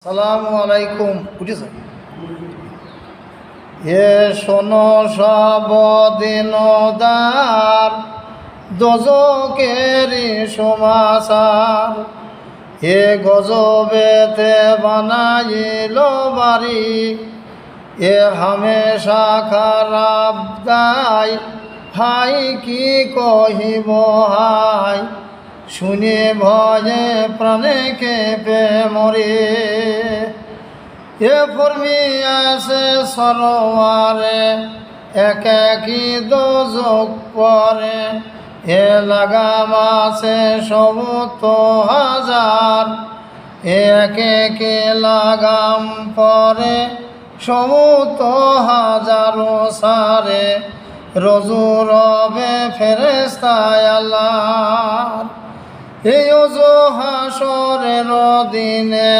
সালামু আলাইকুম। উঠেছে হে শোনো সব দিনদার দোজকেরি সমাচার, হে গজবেতে বানাইল বাড়ি, এ হামেশা খারাপ দায়, হাই কি কহিব হাই, শুনে ভয়ে প্রাণে কেঁপে মরে। এ ফর্মি আছে সরোয়ারে এক একই দোজক পরে, এ লাগাম আছে ৭০,০০০, এক একে লাগাম পরে ৭০,০০০ সারে, রজু রবে ফেরেশতায় আল্লাহর। এই ওজো হাসরের দিনে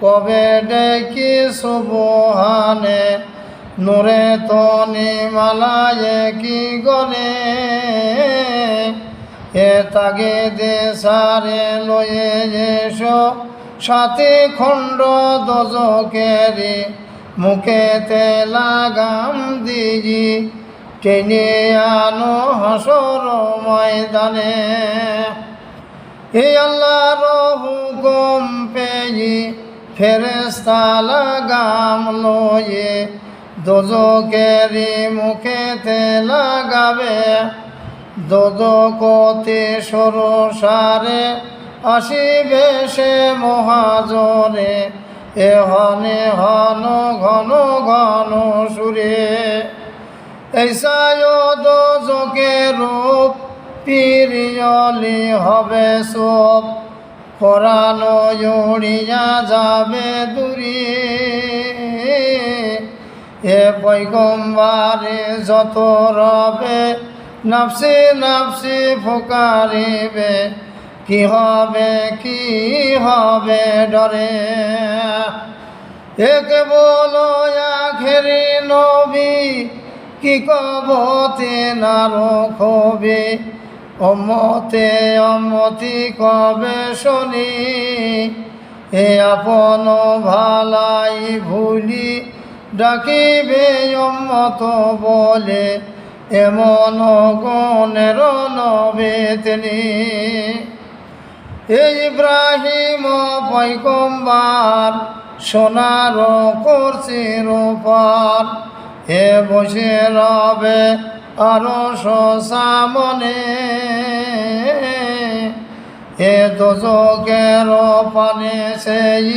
কবে ডেকি সুবহানে, নূরে তনি মালায়ে কি গলে, এ তাগে দে সারে লয়ে এসো ৭ খণ্ড দোজকেরি, মুখেতে লাগাম দিজি টেনে আনো হাসর ময়দানে। হে আল্লাহর হুকুম পেয়ে ফেরেশতা লাগাম লয়ে, দোজকেরি মুখেতে লাগাবে, দোজকতে সরসারে আসিবে সে মহাজরে, এ হনে হন ঘন ঘন সুরে। এই সায় দোজকের রূপ পিরিয়লি হবে সব, কোরআনো উড়িয়া যাবে দূরে, এ পয়গম্বরে যত রবে নাফসি নাফসি ফুকারিবে, কি হবে ডরে। একে বলো আখেরি নবী, কি কবতে না রখবে, অম্মতে অম্মতি কবে শুনি, এ আপন ভালাই ভুলি ডাকিবে অম্মত বলে, এমন গণের নবে তিনি। এই ইব্রাহিম পয়গম্বর সোনার করছির উপর, এ বসে রবে আরশ সামনে, এ দোজকের পানে সেই